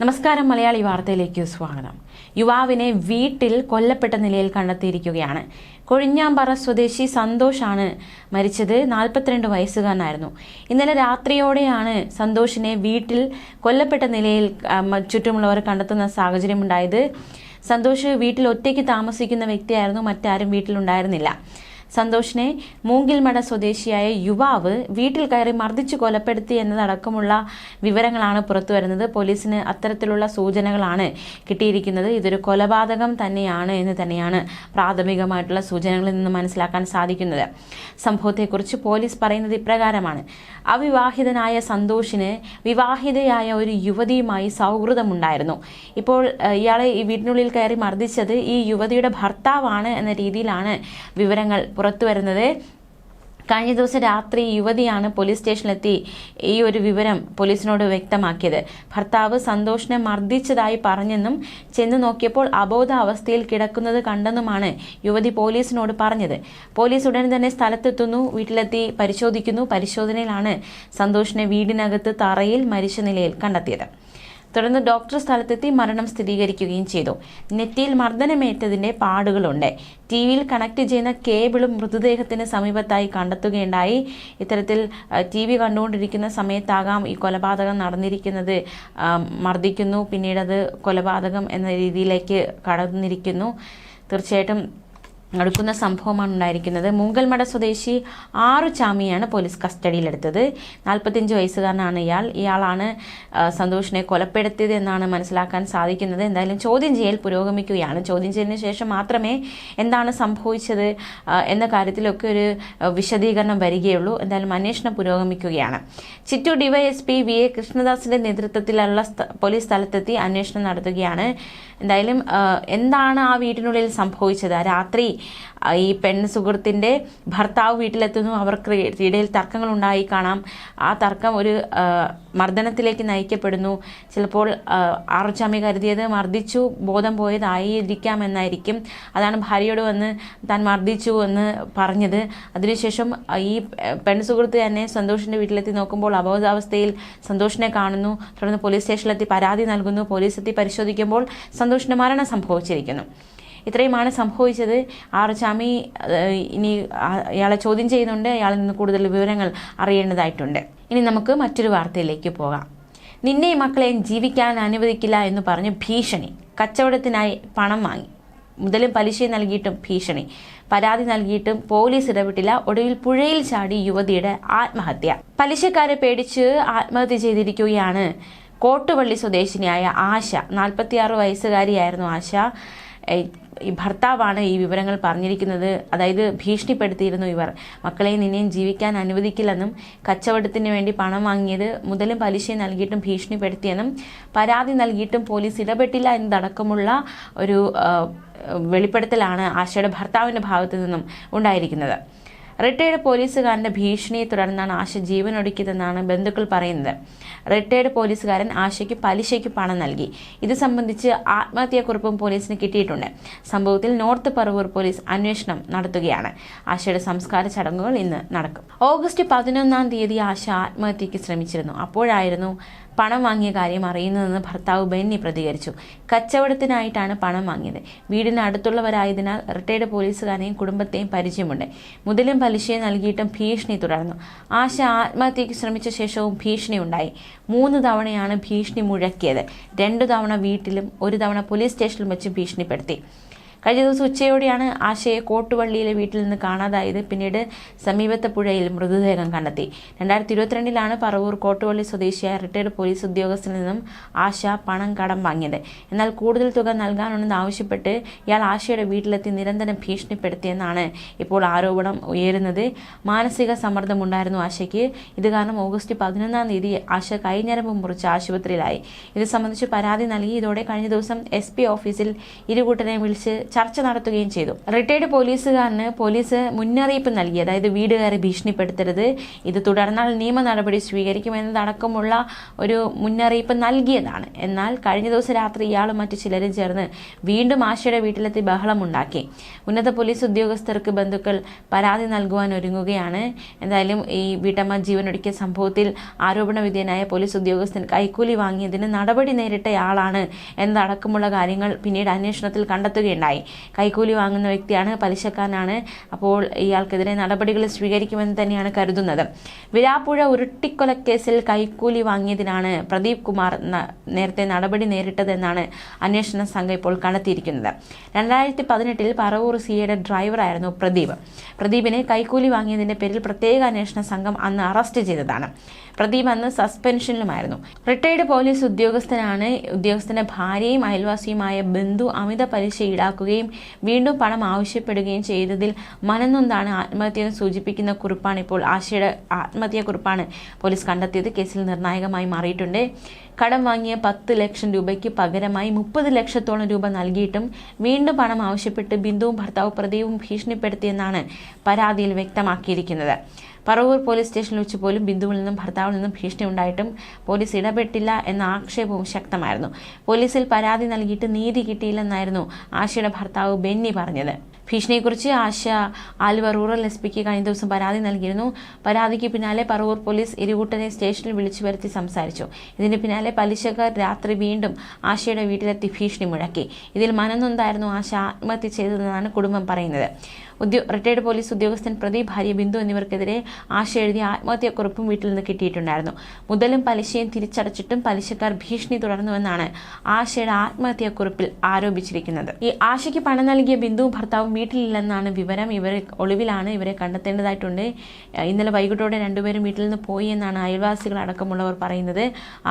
നമസ്കാരം. മലയാളി വാർത്തയിലേക്ക് സ്വാഗതം. യുവാവിനെ വീട്ടിൽ കൊല്ലപ്പെട്ട നിലയിൽ കണ്ടെത്തിയിരിക്കുകയാണ്. കൊഴിഞ്ഞാമ്പാറ സ്വദേശി സന്തോഷാണ് മരിച്ചത്. 42 വയസ്സുകാരനായിരുന്നു. ഇന്നലെ രാത്രിയോടെയാണ് സന്തോഷിനെ വീട്ടിൽ കൊല്ലപ്പെട്ട നിലയിൽ ചുറ്റുമുള്ളവർ കണ്ടെത്തുന്ന സാഹചര്യമുണ്ടായത്. സന്തോഷ് വീട്ടിൽ ഒറ്റയ്ക്ക് താമസിക്കുന്ന വ്യക്തിയായിരുന്നു. മറ്റാരും വീട്ടിലുണ്ടായിരുന്നില്ല. സന്തോഷിനെ മൂങ്കിൽമട സ്വദേശിയായ യുവാവ് വീട്ടിൽ കയറി മർദ്ദിച്ചു കൊലപ്പെടുത്തി എന്നതടക്കമുള്ള വിവരങ്ങളാണ് പുറത്തുവരുന്നത്. പോലീസിന് അത്തരത്തിലുള്ള സൂചനകളാണ് കിട്ടിയിരിക്കുന്നത്. ഇതൊരു കൊലപാതകം തന്നെയാണ് എന്ന് തന്നെയാണ് പ്രാഥമികമായിട്ടുള്ള സൂചനകളിൽ നിന്ന് മനസ്സിലാക്കാൻ സാധിക്കുന്നത്. സംഭവത്തെക്കുറിച്ച് പോലീസ് പറയുന്നത് ഇപ്രകാരമാണ്. അവിവാഹിതനായ സന്തോഷിന് വിവാഹിതയായ ഒരു യുവതിയുമായി സൗഹൃദമുണ്ടായിരുന്നു. ഇപ്പോൾ ഇയാളെ ഈ വീട്ടിനുള്ളിൽ കയറി മർദ്ദിച്ചത് ഈ യുവതിയുടെ ഭർത്താവാണ് എന്ന രീതിയിലാണ് വിവരങ്ങൾ പുറത്തുവരുന്നത്. കഴിഞ്ഞ ദിവസം രാത്രി യുവതിയാണ് പോലീസ് സ്റ്റേഷനിലെത്തി ഈ ഒരു വിവരം പോലീസിനോട് വ്യക്തമാക്കിയത്. ഭർത്താവ് സന്തോഷിനെ മർദ്ദിച്ചതായി പറഞ്ഞെന്നും ചെന്ന് നോക്കിയപ്പോൾ അബോധാവസ്ഥയിൽ കിടക്കുന്നത് കണ്ടെന്നുമാണ് യുവതി പോലീസിനോട് പറഞ്ഞത്. പോലീസ് ഉടൻ തന്നെ സ്ഥലത്തെത്തുന്നു. വീട്ടിലെത്തി പരിശോധിക്കുന്നു. പരിശോധനയിലാണ് സന്തോഷിനെ വീടിനകത്ത് തറയിൽ മരിച്ച നിലയിൽ കണ്ടെത്തിയത്. തുടർന്ന് ഡോക്ടർ സ്ഥലത്തെത്തി മരണം സ്ഥിരീകരിക്കുകയും ചെയ്തു. നെറ്റിയിൽ മർദ്ദനമേറ്റതിന്റെ പാടുകളുണ്ട്. ടിവിയിൽ കണക്ട് ചെയ്യുന്ന കേബിളും മൃതദേഹത്തിന് സമീപത്തായി കണ്ടെത്തുകയുണ്ടായി. ഇത്തരത്തിൽ TV കണ്ടുകൊണ്ടിരിക്കുന്ന സമയത്താകാം ഈ കൊലപാതകം നടന്നിരിക്കുന്നത്. മർദ്ദിക്കുന്നു, പിന്നീട് അത് കൊലപാതകം എന്ന രീതിയിലേക്ക് കടന്നിരിക്കുന്നു. തീർച്ചയായിട്ടും നടക്കുന്ന സംഭവമാണ് ഉണ്ടായിരിക്കുന്നത്. മൂങ്കൽമട സ്വദേശി ആറുചാമിയാണ് പോലീസ് കസ്റ്റഡിയിലെടുത്തത്. 45 വയസ്സുകാരനാണ് ഇയാളാണ് സന്തോഷിനെ കൊലപ്പെടുത്തിയത് എന്നാണ് മനസ്സിലാക്കാൻ സാധിക്കുന്നത്. എന്തായാലും ചോദ്യം ചെയ്യൽ പുരോഗമിക്കുകയാണ്. ചോദ്യം ചെയ്യലിന് ശേഷം മാത്രമേ എന്താണ് സംഭവിച്ചത് എന്ന കാര്യത്തിലൊക്കെ ഒരു വിശദീകരണം വരികയുള്ളൂ. എന്തായാലും അന്വേഷണം പുരോഗമിക്കുകയാണ്. ചിറ്റൂർ DYSP VA കൃഷ്ണദാസിന്റെ നേതൃത്വത്തിലുള്ള പോലീസ് സ്ഥലത്തെത്തി അന്വേഷണം നടത്തുകയാണ്. എന്തായാലും എന്താണ് ആ വീട്ടിനുള്ളിൽ സംഭവിച്ചത്? രാത്രി ഈ സുഹൃത്തിന്റെ ഭർത്താവ് വീട്ടിലെത്തുന്നു. അവർക്ക് ഇടയിൽ തർക്കങ്ങൾ ഉണ്ടായി കാണാം. ആ തർക്കം ഒരു മർദ്ദനത്തിലേക്ക് നയിക്കപ്പെടുന്നു. ചിലപ്പോൾ ആറുചാമി കരുതിയത് മർദ്ദിച്ചു ബോധം പോയതായിരിക്കാം എന്നായിരിക്കും. അതാണ് ഭാര്യയോട് വന്ന് താൻ മർദ്ദിച്ചു എന്ന് പറഞ്ഞത്. അതിനുശേഷം ഈ സുഹൃത്ത് തന്നെ സന്തോഷിന്റെ വീട്ടിലെത്തി നോക്കുമ്പോൾ അബോധാവസ്ഥയിൽ സന്തോഷിനെ കാണുന്നു. തുടർന്ന് പോലീസ് സ്റ്റേഷനിലെത്തി പരാതി നൽകുന്നു. പോലീസ് എത്തി പരിശോധിക്കുമ്പോൾ സന്തോഷിന്റെ മരണം സംഭവിച്ചിരിക്കുന്നു. ഇത്രയുമാണ് സംഭവിച്ചത്. ആറുചാമി ഇനി ഇയാളെ ചോദ്യം ചെയ്യുന്നുണ്ട്. അയാളിൽ നിന്ന് കൂടുതൽ വിവരങ്ങൾ അറിയേണ്ടതായിട്ടുണ്ട്. ഇനി നമുക്ക് മറ്റൊരു വാർത്തയിലേക്ക് പോകാം. നിന്നെയും മക്കളെയും ജീവിക്കാൻ അനുവദിക്കില്ല എന്ന് പറഞ്ഞ് ഭീഷണി. കച്ചവടത്തിനായി പണം വാങ്ങി, മുതലും പലിശയും നൽകിയിട്ടും ഭീഷണി. പരാതി നൽകിയിട്ടും പോലീസ് ഇടപെട്ടില്ല. ഒടുവിൽ പുഴയിൽ ചാടി യുവതിയുടെ ആത്മഹത്യ. പലിശക്കാരെ പേടിച്ച് ആത്മഹത്യ ചെയ്തിരിക്കുകയാണ് കോട്ടുപള്ളി സ്വദേശിനിയായ ആശ. 46 വയസ്സുകാരിയായിരുന്നു ആശ. ഈ ഭർത്താവാണ് ഈ വിവരങ്ങൾ പറഞ്ഞിരിക്കുന്നത്. അതായത് ഭീഷണിപ്പെടുത്തിയിരുന്നു ഇവർ. മക്കളെ നിന്നെയും ജീവിക്കാൻ അനുവദിക്കില്ലെന്നും കച്ചവടത്തിന് വേണ്ടി പണം വാങ്ങിയത് മുതലും പലിശയും നൽകിയിട്ടും ഭീഷണിപ്പെടുത്തിയെന്നും പരാതി നൽകിയിട്ടും പോലീസ് ഇടപെട്ടില്ല എന്നതടക്കമുള്ള ഒരു വെളിപ്പെടുത്തലാണ് ആശയുടെ ഭർത്താവിൻ്റെ ഭാഗത്തു നിന്നും ഉണ്ടായിരിക്കുന്നത്. റിട്ടയർഡ് പോലീസുകാരന്റെ ഭീഷണിയെ തുടർന്നാണ് ആശ ജീവനൊടുക്കിയതെന്നാണ് ബന്ധുക്കൾ പറയുന്നത്. റിട്ടയർഡ് പോലീസുകാരൻ ആശയ്ക്ക് പലിശയ്ക്ക് പണം നൽകി. ഇത് സംബന്ധിച്ച് ആത്മഹത്യാക്കുറിപ്പും പോലീസിന് കിട്ടിയിട്ടുണ്ട്. സംഭവത്തിൽ നോർത്ത് പറവൂർ പോലീസ് അന്വേഷണം നടത്തുകയാണ്. ആശയുടെ സംസ്കാര ചടങ്ങുകൾ ഇന്ന് നടക്കും. ഓഗസ്റ്റ് 11-ാം തീയതി ആശ ആത്മഹത്യയ്ക്ക് ശ്രമിച്ചിരുന്നു. അപ്പോഴായിരുന്നു പണം വാങ്ങിയ കാര്യം അറിയുന്നതെന്ന് ഭർത്താവ് ബെന്നി പ്രതികരിച്ചു. കച്ചവടത്തിനായിട്ടാണ് പണം വാങ്ങിയത്. വീടിന് അടുത്തുള്ളവരായതിനാൽ റിട്ടയർഡ് പോലീസുകാരെയും കുടുംബത്തെയും പരിചയമുണ്ട്. മുതലും പലിശയും നൽകിയിട്ടും ഭീഷണി തുടർന്നു. ആശ ആത്മഹത്യയ്ക്ക് ശ്രമിച്ച ശേഷവും ഭീഷണി ഉണ്ടായി. 3 തവണയാണ് ഭീഷണി മുഴക്കിയത്. 2 തവണ വീട്ടിലും 1 തവണ പോലീസ് സ്റ്റേഷനിലും വെച്ച് ഭീഷണിപ്പെടുത്തി. കഴിഞ്ഞ ദിവസം ഉച്ചയോടെയാണ് ആശയെ കോട്ടുപള്ളിയിലെ വീട്ടിൽ നിന്ന് കാണാതായത്. പിന്നീട് സമീപത്തെ പുഴയിൽ മൃതദേഹം കണ്ടെത്തി. 2022-ലാണ് പറവൂർ കോട്ടുപള്ളി സ്വദേശിയായ റിട്ടയർഡ് പോലീസ് ഉദ്യോഗസ്ഥനിൽ നിന്നും ആശ പണം കടം വാങ്ങിയത്. എന്നാൽ കൂടുതൽ തുക നൽകാനുണ്ടെന്ന് ആവശ്യപ്പെട്ട് ഇയാൾ ആശയുടെ വീട്ടിലെത്തി നിരന്തരം ഭീഷണിപ്പെടുത്തിയെന്നാണ് ഇപ്പോൾ ആരോപണം ഉയരുന്നത്. മാനസിക സമ്മർദ്ദമുണ്ടായിരുന്നു ആശയ്ക്ക്. ഇത് കാരണം ഓഗസ്റ്റ് 11-ാം തീയതി ആശ കൈഞ്ഞരമ്പ് മുറിച്ച് ആശുപത്രിയിലായി. ഇത് സംബന്ധിച്ച് പരാതി നൽകി. ഇതോടെ കഴിഞ്ഞ ദിവസം SP ഓഫീസിൽ ഇരുകൂട്ടരെയും വിളിച്ച് ചർച്ച നടത്തുകയും ചെയ്തു. റിട്ടയർഡ് പോലീസുകാരന് പോലീസ് മുന്നറിയിപ്പ് നൽകി, അതായത് വീട് കയറി ഭീഷണിപ്പെടുത്തരുത്, ഇത് തുടർന്നാൽ നിയമ നടപടി സ്വീകരിക്കുമെന്നതടക്കമുള്ള ഒരു മുന്നറിയിപ്പ് നൽകിയതാണ്. എന്നാൽ കഴിഞ്ഞ ദിവസം രാത്രി ഇയാളും മറ്റു ചിലരും ചേർന്ന് വീണ്ടും ആശയുടെ വീട്ടിലെത്തി ബഹളമുണ്ടാക്കി. ഉന്നത പോലീസ് ഉദ്യോഗസ്ഥർക്ക് ബന്ധുക്കൾ പരാതി നൽകുവാൻ ഒരുങ്ങുകയാണ്. എന്തായാലും ഈ വീട്ടമ്മ ജീവനൊടുക്കിയ സംഭവത്തിൽ ആരോപണ വിധേയനായ പോലീസ് ഉദ്യോഗസ്ഥൻ കൈക്കൂലി വാങ്ങിയതിന് നടപടി നേരിട്ടയാളാണ് എന്നതടക്കമുള്ള കാര്യങ്ങൾ പിന്നീട് അന്വേഷണത്തിൽ കണ്ടെത്തുകയുണ്ടായി. കൈക്കൂലി വാങ്ങുന്ന വ്യക്തിയാണ്, പലിശക്കാരനാണ്. അപ്പോൾ ഇയാൾക്കെതിരെ നടപടികൾ സ്വീകരിക്കുമെന്ന് തന്നെയാണ് കരുതുന്നത്. വിരാപ്പുഴ ഉരുട്ടിക്കൊലക്കേസിൽ കൈക്കൂലി വാങ്ങിയതിനാണ് പ്രദീപ് കുമാർ നേരത്തെ നടപടി നേരിട്ടതെന്നാണ് അന്വേഷണ സംഘം ഇപ്പോൾ കണ്ടെത്തിയിരിക്കുന്നത്. 2018 പറവൂർ സിഐയുടെ ഡ്രൈവറായിരുന്നു പ്രദീപിനെ കൈക്കൂലി വാങ്ങിയതിന്റെ പേരിൽ പ്രത്യേക അന്വേഷണ സംഘം അന്ന് അറസ്റ്റ് ചെയ്തതാണ്. പ്രദീപ് അന്ന് സസ്പെൻഷനിലുമായിരുന്നു. റിട്ടയർഡ് പോലീസ് ഉദ്യോഗസ്ഥനാണ്. ഉദ്യോഗസ്ഥന്റെ ഭാര്യയും അയൽവാസിയുമായ ബന്ധു അമിത പലിശ ഈടാക്കുകയും വീണ്ടും പണം ആവശ്യപ്പെടുകയും ചെയ്തതിൽ മനംനൊന്താണ് ആത്മഹത്യയെന്ന് സൂചിപ്പിക്കുന്ന കുറിപ്പാണ് ഇപ്പോൾ ആശയുടെ ആത്മഹത്യാക്കുറിപ്പാണ് പോലീസ് കണ്ടെത്തിയത്. കേസിൽ നിർണായകമായി മാറിയിട്ടുണ്ട്. കടം വാങ്ങിയ 10 ലക്ഷം രൂപയ്ക്ക് പകരമായി 30 ലക്ഷത്തോളം രൂപ നൽകിയിട്ടും വീണ്ടും പണം ആവശ്യപ്പെട്ട് ബിന്ദുവും ഭർത്താവ് പ്രദീപും ഭീഷണിപ്പെടുത്തിയെന്നാണ് പരാതിയിൽ വ്യക്തമാക്കിയിരിക്കുന്നത്. പറവൂർ പോലീസ് സ്റ്റേഷനിൽ വെച്ച് പോലും ബിന്ദുവിൽ നിന്നും ഭർത്താവിൽ നിന്നും ഭീഷണി ഉണ്ടായിട്ടും പോലീസ് ഇടപെട്ടില്ല എന്ന ആക്ഷേപവും ശക്തമായിരുന്നു. പോലീസിൽ പരാതി നൽകിയിട്ട് നീതി കിട്ടിയില്ലെന്നായിരുന്നു ആശയുടെ ഭർത്താവ് ബെന്നി പറഞ്ഞത്. ഭീഷണിയെക്കുറിച്ച് ആശ ആലുവ റൂറൽ എസ്.പിക്ക് കഴിഞ്ഞ ദിവസം പരാതി നൽകിയിരുന്നു. പരാതിക്ക് പിന്നാലെ പറവൂർ പോലീസ് ഇരുകൂട്ടനെ സ്റ്റേഷനിൽ വിളിച്ചു വരുത്തി സംസാരിച്ചു. ഇതിന് പിന്നാലെ പലിശക്കാർ രാത്രി വീണ്ടും ആശയുടെ വീട്ടിലെത്തി ഭീഷണി മുഴക്കി. ഇതിൽ മനംനൊന്തായിരുന്നു ആശ ആത്മഹത്യ ചെയ്തതെന്നാണ് കുടുംബം പറയുന്നത്. റിട്ടയർഡ് പോലീസ് ഉദ്യോഗസ്ഥൻ പ്രദീപ്, ഭാര്യ ബിന്ദു എന്നിവർക്കെതിരെ ആശ എഴുതിയ ആത്മഹത്യാക്കുറിപ്പും വീട്ടിൽ നിന്ന് കിട്ടിയിട്ടുണ്ടായിരുന്നു. മുതലും പലിശയും തിരിച്ചടച്ചിട്ടും പലിശക്കാർ ഭീഷണി തുടർന്നുവെന്നാണ് ആശയുടെ ആത്മഹത്യാക്കുറിപ്പിൽ ആരോപിച്ചിരിക്കുന്നത്. ഈ ആശയ്ക്ക് പണം നൽകിയ ബിന്ദുവും ഭർത്താവും വീട്ടിലില്ലെന്നാണ് വിവരം. ഇവരെ ഒളിവിലാണ്, ഇവരെ കണ്ടെത്തേണ്ടതായിട്ടുണ്ട്. ഇന്നലെ വൈകിട്ടോടെ രണ്ടുപേരും വീട്ടിൽ നിന്ന് പോയി എന്നാണ് അയൽവാസികൾ അടക്കമുള്ളവർ പറയുന്നത്.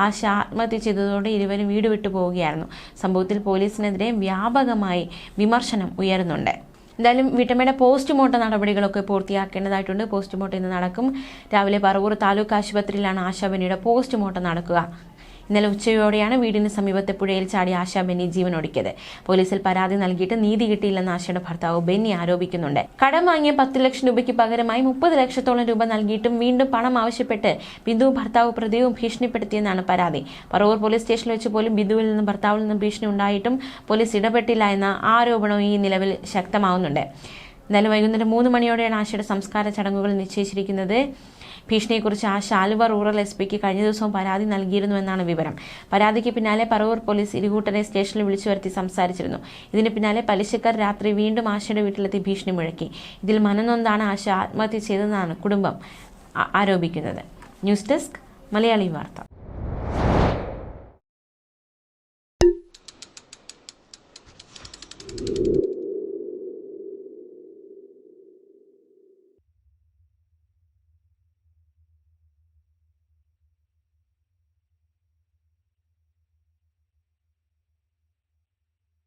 ആശ ആത്മഹത്യ ചെയ്തതോടെ ഇരുവരും വീട് വിട്ടു പോവുകയായിരുന്നു. സംഭവത്തിൽ പോലീസിനെതിരെ വ്യാപകമായി വിമർശനം ഉയരുന്നുണ്ട്. എന്തായാലും വീട്ടമ്മയുടെ പോസ്റ്റ്മോർട്ടം നടപടികളൊക്കെ പൂർത്തിയാക്കേണ്ടതായിട്ടുണ്ട്. പോസ്റ്റ്മോർട്ടം ഇന്ന് നടക്കും. രാവിലെ പറവൂർ താലൂക്ക് ആശുപത്രിയിലാണ് ആശാ ബെന്നിയുടെ പോസ്റ്റ്മോർട്ടം നടക്കുക. ഇന്നലെ ഉച്ചയോടെയാണ് വീടിന് സമീപത്തെ പുഴയിൽ ചാടി ആശാ ബെന്നി ജീവനൊടുക്കിയത്. പോലീസിൽ പരാതി നൽകിയിട്ട് നീതി കിട്ടിയില്ലെന്ന് ആശയുടെ ഭർത്താവ് ബെന്നി ആരോപിക്കുന്നുണ്ട്. കടം വാങ്ങിയ 10 ലക്ഷം രൂപയ്ക്ക് പകരമായി 30 ലക്ഷത്തോളം രൂപ നൽകിയിട്ടും വീണ്ടും പണം ആവശ്യപ്പെട്ട് ബിന്ദുവും ഭർത്താവ് പ്രദീപും ഭീഷണിപ്പെടുത്തിയെന്നാണ് പരാതി. പറവൂർ പോലീസ് സ്റ്റേഷനിൽ വെച്ച് പോലും ബിന്ദുവിൽ നിന്നും ഭർത്താവിൽ നിന്നും ഭീഷണി ഉണ്ടായിട്ടും പോലീസ് ഇടപെട്ടില്ല എന്ന ആരോപണവും ഈ നിലവിൽ ശക്തമാവുന്നുണ്ട്. എന്തായാലും വൈകുന്നേരം 3 മണിയോടെയാണ് ആശയുടെ സംസ്കാര ചടങ്ങുകൾ നിശ്ചയിച്ചിരിക്കുന്നത്. ഭീഷണിയെക്കുറിച്ച് ആശ ആലുവ റൂറൽ എസ്.പിക്ക് കഴിഞ്ഞ ദിവസവും പരാതി നൽകിയിരുന്നുവെന്നാണ് വിവരം. പരാതിക്ക് പിന്നാലെ പറവൂർ പോലീസ് ഇരുകൂട്ടരെ സ്റ്റേഷനിൽ വിളിച്ചു വരുത്തി സംസാരിച്ചിരുന്നു. ഇതിന് പിന്നാലെ പലിശക്കാർ രാത്രി വീണ്ടും ആശയുടെ വീട്ടിലെത്തി ഭീഷണി മുഴക്കി. ഇതിൽ മനംനൊന്താണ് ആശ ആത്മഹത്യ ചെയ്തതെന്നാണ് കുടുംബം ആരോപിക്കുന്നത്. ന്യൂസ് ഡെസ്ക് മലയാളി വാർത്ത.